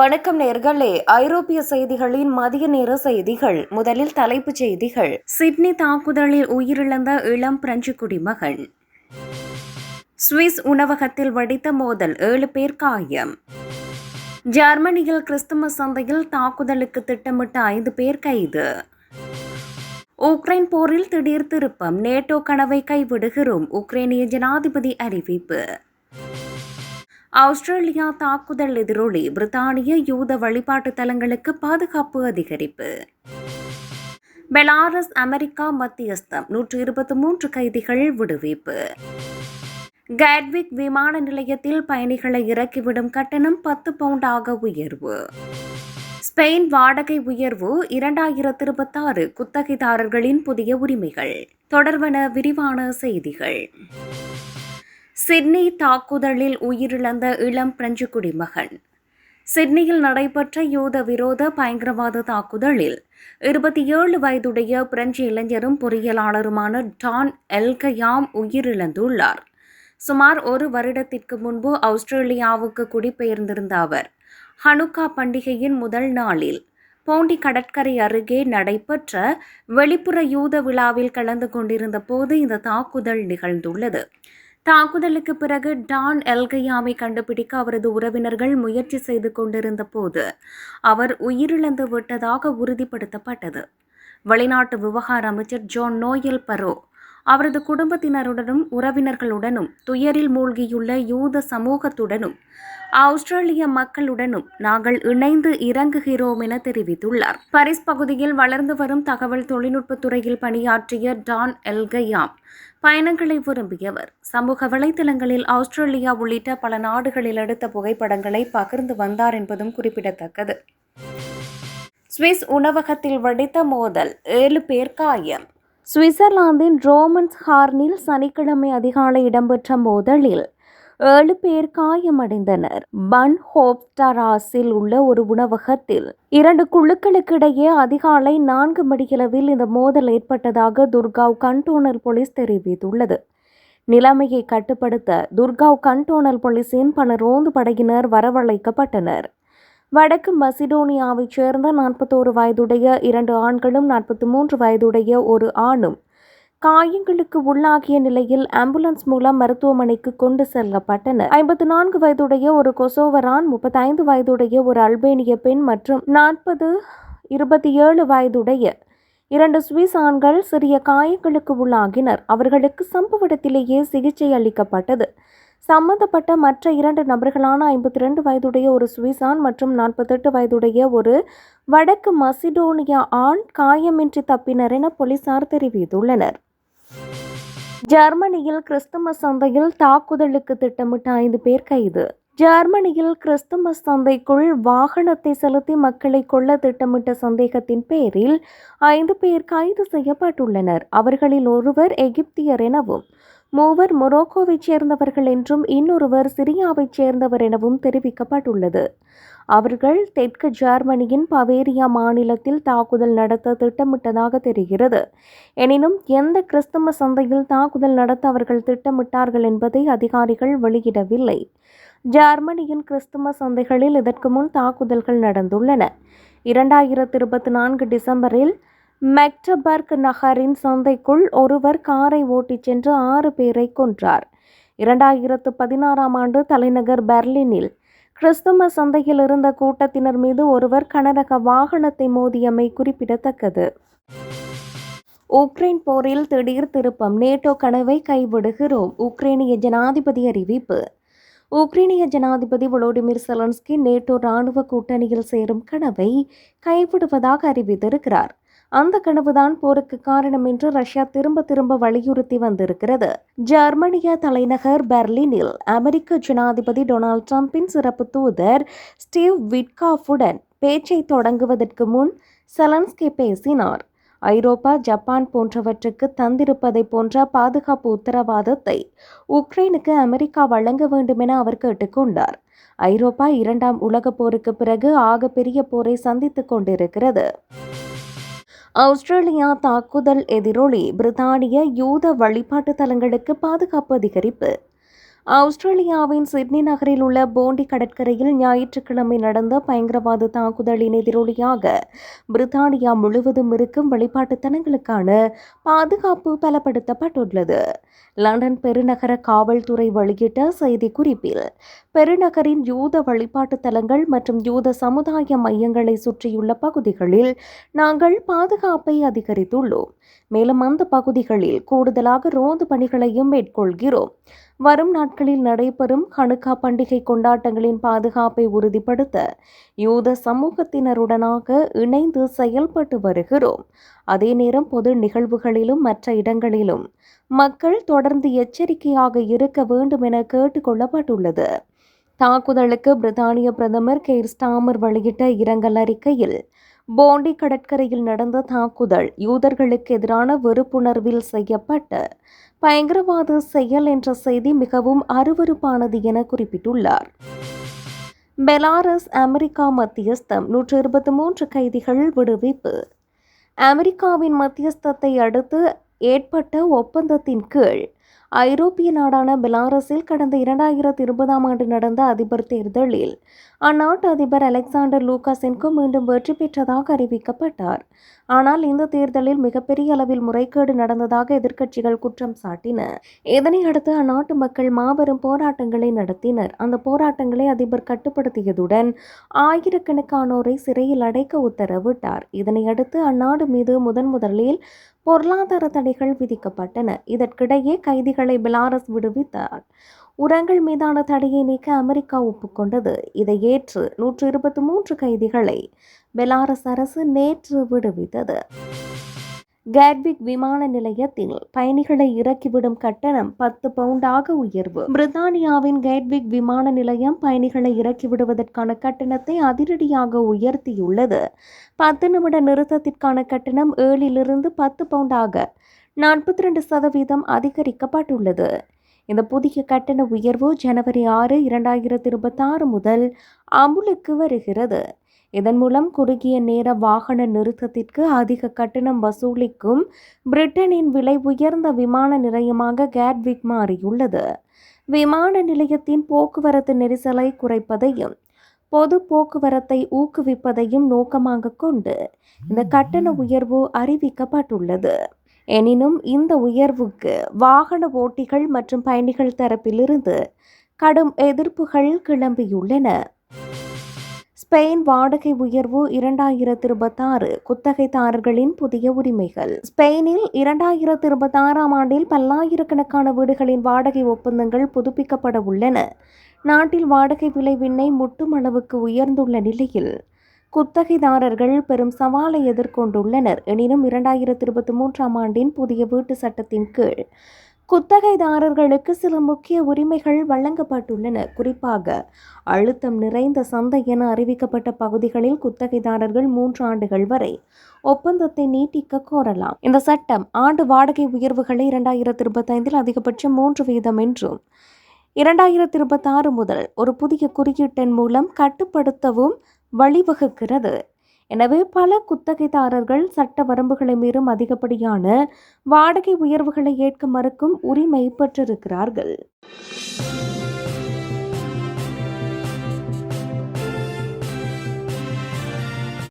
வணக்கம் நேர்களே. ஐரோப்பிய செய்திகளின் மதிய நேர செய்திகள். முதலில் தலைப்புச் செய்திகள். சிட்னி தாக்குதலில் உயிரிழந்த இளம் பிரெஞ்சு குடிமகன். சுவிஸ் உணவகத்தில் வெடித்த மோதல், 7 பேர் காயம். ஜெர்மனியில் கிறிஸ்துமஸ் சந்தையில் தாக்குதலுக்கு திட்டமிட்ட 5 பேர் கைது. உக்ரைன் போரில் திடீர் திருப்பம், நேட்டோ கனவை கைவிடுகிறோம், உக்ரைனிய ஜனாதிபதி அறிவிப்பு. ஆஸ்திரேலியா தாக்குதல் எதிரொலி, பிரித்தானிய யூத வழிபாட்டு தலங்களுக்கு பாதுகாப்பு அதிகரிப்பு. பெலாரஸ் அமெரிக்கா மத்தியஸ்தம், 123 கைதிகள் விடுவிப்பு. கேட்விக் விமான நிலையத்தில் பயணிகளை இறக்கிவிடும் கட்டணம் 10 பவுண்டாக உயர்வு. ஸ்பெயின் வாடகை உயர்வு, 2026 குத்தகைதாரர்களின் புதிய உரிமைகள் தொடர்பான விரிவான செய்திகள். சிட்னி தாக்குதலில் உயிரிழந்த இளம் பிரெஞ்சு குடிமகன். சிட்னியில் நடைபெற்ற யூத விரோத பயங்கரவாத தாக்குதலில் 27 வயதுடைய பிரெஞ்சு இளைஞரும் பொறியியலாளருமான டான் எல்கயாம் உயிரிழந்துள்ளார். சுமார் 1 வருடத்திற்கு முன்பு ஆஸ்திரேலியாவுக்கு குடிபெயர்ந்திருந்த அவர் ஹனுக்கா பண்டிகையின் முதல் நாளில் போண்டி கடற்கரை அருகே நடைபெற்ற வெளிப்புற யூத விழாவில் கலந்து கொண்டிருந்த போது இந்த தாக்குதல் நிகழ்ந்துள்ளது. தாக்குதலுக்கு பிறகு டான் எல்கயாமை கண்டுபிடிக்க அவரது உறவினர்கள் முயற்சி செய்து கொண்டிருந்த போது அவர் உயிரிழந்து விட்டதாக உறுதிப்படுத்தப்பட்டது. வெளிநாட்டு விவகார அமைச்சர் ஜான் நோயல் பரோ அவரது குடும்பத்தினருடனும் உறவினர்களுடனும் துயரில் மூழ்கியுள்ள யூத சமூகத்துடனும் ஆஸ்திரேலிய மக்களுடனும் நாங்கள் இணைந்து இறங்குகிறோம் என தெரிவித்துள்ளார். பாரிஸ் பகுதியில் வளர்ந்து வரும் தகவல் தொழில்நுட்பத் துறையில் பணியாற்றிய டான் எல்கயாம் பயணங்களை விரும்பியவர். சமூக வலைதளங்களில் ஆஸ்திரேலியா உள்ளிட்ட பல நாடுகளில் எடுத்த புகைப்படங்களை பகிர்ந்து வந்தார் என்பதும் குறிப்பிடத்தக்கது. சுவிஸ் உணவகத்தில் வெடித்த மோதல், 7 பேர் காயம். சுவிட்சர்லாந்தின் ரோமன்ஸ் ஹார்னில் சனிக்கிழமை அதிகாலை இடம்பெற்ற மோதலில் 7 பேர் காயமடைந்தனர். பன் ஹோப்ஸ்டராஸில் உள்ள ஒரு உணவகத்தில் 2 குழுக்களுக்கிடையே அதிகாலை 4 மணியளவில் இந்த மோதல் ஏற்பட்டதாக துர்காவ் கண்டோனல் போலீஸ் தெரிவித்துள்ளது. நிலைமையை கட்டுப்படுத்த துர்காவ் கண்டோனல் போலீஸின் பல ரோந்து படையினர் வரவழைக்கப்பட்டனர். வடக்கு மசிடோனியாவைச் சேர்ந்த 41 வயதுடைய 2 ஆண்களும் 43 வயதுடைய ஒரு ஆணும் காயங்களுக்கு உள்ளாகிய நிலையில் ஆம்புலன்ஸ் மூலம் மருத்துவமனைக்கு கொண்டு செல்லப்பட்டனர். 54 வயதுடைய ஒரு கொசோவரான், 35 வயதுடைய ஒரு அல்பேனிய பெண் மற்றும் 27 வயதுடைய 2 சுவிஸ் ஆண்கள் சிறிய காயங்களுக்கு உள்ளாகினர். அவர்களுக்கு சம்பவ இடத்திலேயே சிகிச்சை அளிக்கப்பட்டது. சம்பந்தப்பட்ட மற்ற 2 நபர்களான 52 வயதுடைய ஒரு சுவிஸ் ஆண் மற்றும் 48 வயதுடைய ஒரு வடக்கு மசிடோனியா ஆண் காயமின்றி தப்பினர் என போலீசார் தெரிவித்துள்ளனர். ஜெர்மனியில் கிறிஸ்துமஸ் சந்தையில் தாக்குதலுக்கு திட்டமிட்ட 5 பேர் கைது. ஜெர்மனியில் கிறிஸ்துமஸ் சந்தைக்குள் வாகனத்தை செலுத்தி மக்களை கொல்ல திட்டமிட்ட சந்தேகத்தின் பேரில் 5 பேர் கைது செய்யப்பட்டுள்ளனர். அவர்களில் ஒருவர் எகிப்தியர் எனவும் 3 மொரோக்கோவைச் சேர்ந்தவர்கள் என்றும் இன்னொருவர் சிரியாவைச் சேர்ந்தவர் எனவும் தெரிவிக்கப்பட்டுள்ளது. அவர்கள் தெற்கு ஜெர்மனியின் பவேரியா மாநிலத்தில் தாக்குதல் நடத்த திட்டமிட்டதாக தெரிகிறது. எனினும் எந்த கிறிஸ்துமஸ் சந்தையில் தாக்குதல் நடத்த அவர்கள் திட்டமிட்டார்கள் என்பதை அதிகாரிகள் வெளியிடவில்லை. ஜெர்மனியின் கிறிஸ்துமஸ் சந்தைகளில் இதற்கு முன் தாக்குதல்கள் நடந்துள்ளன. 2024 டிசம்பரில் மெக்டபர்க் நகரின் சந்தைக்குள் ஒருவர் காரை ஓட்டிச் சென்று 6 பேரை கொன்றார். 2016ஆம் ஆண்டு தலைநகர் பெர்லினில் கிறிஸ்துமஸ் சந்தையில் இருந்த கூட்டத்தினர் மீது ஒருவர் கனரக வாகனத்தை மோதியமை குறிப்பிடத்தக்கது. உக்ரைன் போரில் திடீர் திருப்பம், நேட்டோ கனவை கைவிடுகிறோம், உக்ரைனிய ஜனாதிபதி அறிவிப்பு. உக்ரைனிய ஜனாதிபதி வோலோடிமிர் செலன்ஸ்கி நேட்டோ இராணுவ கூட்டணியில் சேரும் கனவை கைவிடுவதாக அறிவித்திருக்கிறார். அந்த கனவுதான் போருக்கு காரணம் என்று ரஷ்யா திரும்ப வலியுறுத்தி வந்திருக்கிறது. ஜெர்மனிய தலைநகர் பெர்லினில் அமெரிக்க ஜனாதிபதி டொனால்ட் ட்ரம்பின் சிறப்பு தூதர் ஸ்டீவ் விட்காஃபுடன் பேச்சை தொடங்குவதற்கு முன் செலன்ஸ்கி பேசினார். ஐரோப்பா, ஜப்பான் போன்றவற்றுக்கு தந்திருப்பதை போன்ற பாதுகாப்பு உத்தரவாதத்தை உக்ரைனுக்கு அமெரிக்கா வழங்க வேண்டும் என அவர் கேட்டுக்கொண்டார். ஐரோப்பா 2ஆம் உலகப் போருக்கு பிறகு ஆகப்பெரிய போரை சந்தித்துக் கொண்டிருக்கிறது. ஆஸ்திரேலியா தாக்குதல் எதிரொலி, பிரித்தானிய யூத வழிபாட்டு தலங்களுக்கு பாதுகாப்பு அதிகரிப்பு. ஆஸ்திரேலியாவின் சிட்னி நகரில் உள்ள போண்டி கடற்கரையில் ஞாயிற்றுக்கிழமை நடந்த பயங்கரவாத தாக்குதலின் எதிரொலியாக பிரித்தானியா முழுவதும் இருக்கும் வழிபாட்டுத் தலங்களுக்கான பாதுகாப்பு பலப்படுத்தப்பட்டுள்ளது. லண்டன் பெருநகர காவல்துறை வெளியிட்ட செய்திக்குறிப்பில், பெருநகரின் யூத வழிபாட்டுத் தலங்கள் மற்றும் யூத சமுதாய மையங்களை சுற்றியுள்ள பகுதிகளில் நாங்கள் பாதுகாப்பை அதிகரித்துள்ளோம். மேலும் அந்த பகுதிகளில் கூடுதலாக ரோந்து பணிகளையும் மேற்கொள்கிறோம். வரும் நாட்களில் நடைபெறும் ஹனுக்கா பண்டிகை கொண்டாட்டங்களின் பாதுகாப்பை உறுதிப்படுத்த யூத சமூகத்தினருடனாக இணைந்து செயல்பட்டு வருகிறோம். அதே நேரம் பொது நிகழ்வுகளிலும் மற்ற இடங்களிலும் மக்கள் தொடர்ந்து எச்சரிக்கையாக இருக்க வேண்டும் என கேட்டுக் கொள்ளப்பட்டுள்ளது. தாக்குதலுக்கு பிரித்தானிய பிரதமர் கெய்ர் ஸ்டாமர் வெளியிட்ட இரங்கல் அறிக்கையில், போண்டி கடற்கரையில் நடந்த தாக்குதல் யூதர்களுக்கு எதிரான வெறுப்புணர்வில் செய்யப்பட்ட பயங்கரவாத செயல் என்ற செய்தி மிகவும் அருவருப்பானது என குறிப்பிட்டுள்ளார். பெலாரஸ் அமெரிக்கா மத்தியஸ்தம் 123 கைதிகள் விடுவிப்பு. அமெரிக்காவின் மத்தியஸ்தத்தை அடுத்து ஏற்பட்ட ஒப்பந்தத்தின் கீழ் ஐரோப்பிய நாடான பெலாரஸில் கடந்த 2020ஆம் ஆண்டு நடந்த அதிபர் தேர்தலில் அந்நாட்டு அதிபர் அலெக்சாண்டர் லூகாசென்கோ மீண்டும் வெற்றி பெற்றதாக அறிவிக்கப்பட்டார். ஆனால் இந்த தேர்தலில் மிகப்பெரிய அளவில் முறைகேடு நடந்ததாக எதிர்க்கட்சிகள் குற்றம் சாட்டின. இதனையடுத்து அந்நாட்டு மக்கள் மாபெரும் போராட்டங்களை நடத்தினர். அந்த போராட்டங்களை அதிபர் கட்டுப்படுத்தியதுடன் ஆயிரக்கணக்கானோரை சிறையில் அடைக்க உத்தரவிட்டார். இதனையடுத்து அந்நாடு மீது முதலில் பொருளாதார தடைகள் விதிக்கப்பட்டன. இதற்கிடையே கைதிகளை பெலாரஸ் விடுவித்தார். உரங்கள் மீதான தடையை நீக்க அமெரிக்கா ஒப்புக்கொண்டது. இதை ஏற்று 123 கைதிகளை பெலாரஸ் அரசு நேற்று விடுவித்தது. கேட்விக் விமான நிலையத்தில் பயணிகளை இறக்கிவிடும் கட்டணம் 10 பவுண்டாக உயர்வு. பிரித்தானியாவின் கேட்விக் விமான நிலையம் பயணிகளை இறக்கிவிடுவதற்கான கட்டணத்தை அதிரடியாக உயர்த்தியுள்ளது. 10 நிமிட நிறுத்தத்திற்கான கட்டணம் 7 10 பவுண்டாக 42% அதிகரிக்கப்பட்டுள்ளது. இந்த புதிய கட்டண உயர்வு ஜனவரி 6, 2026 முதல் அமுலுக்கு வருகிறது. இதன் மூலம் குறுகிய நேர வாகன நிறுத்தத்திற்கு அதிக கட்டணம் வசூலிக்கும் பிரிட்டனின் விலை உயர்ந்த விமான நிலையமாக கேட்விக் மாறியுள்ளது. விமான நிலையத்தின் போக்குவரத்து நெரிசலை குறைப்பதையும் பொது போக்குவரத்தை ஊக்குவிப்பதையும் நோக்கமாக கொண்டு இந்த கட்டண உயர்வு அறிவிக்கப்பட்டுள்ளது. எனினும் இந்த உயர்வுக்கு வாகன ஓட்டிகள் மற்றும் பயணிகள் தரப்பிலிருந்து கடும் எதிர்ப்புகள் கிளம்பியுள்ளன. ஸ்பெயின் வாடகை உயர்வு 2026 குத்தகைதாரர்களின் புதிய உரிமைகள். ஸ்பெயினில் 2026ஆம் ஆண்டில் பல்லாயிரக்கணக்கான வீடுகளின் வாடகை ஒப்பந்தங்கள் புதுப்பிக்கப்பட உள்ளன. நாட்டில் வாடகை விலை விண்ணை முட்டும் அளவுக்கு உயர்ந்துள்ள நிலையில் குத்தகைதாரர்கள் பெரும் சவாலை எதிர்கொண்டுள்ளனர். எனினும் 2023ஆம் ஆண்டின் புதிய வீட்டு சட்டத்தின் கீழ் குத்தகைதாரர்களுக்கு சில முக்கிய உரிமைகள் வழங்கப்பட்டுள்ளன. குறிப்பாக அழுத்தம் நிறைந்த சந்தை என அறிவிக்கப்பட்ட பகுதிகளில் குத்தகைதாரர்கள் 3 ஆண்டுகள் வரை ஒப்பந்தத்தை நீட்டிக்க கோரலாம். இந்த சட்டம் ஆண்டு வாடகை உயர்வுகளை 2025இல் அதிகபட்சம் 3% என்றும் 2026 முதல் ஒரு புதிய குறியீட்டின் மூலம் கட்டுப்படுத்தவும் வழிவகுக்கிறது. எனவே பல குத்தகைதாரர்கள் சட்ட வரம்புகளை மீறும் அதிகப்படியான வாடகை உயர்வுகளை ஏற்க மறுக்கும் உரிமை பெற்றிருக்கிறார்கள்.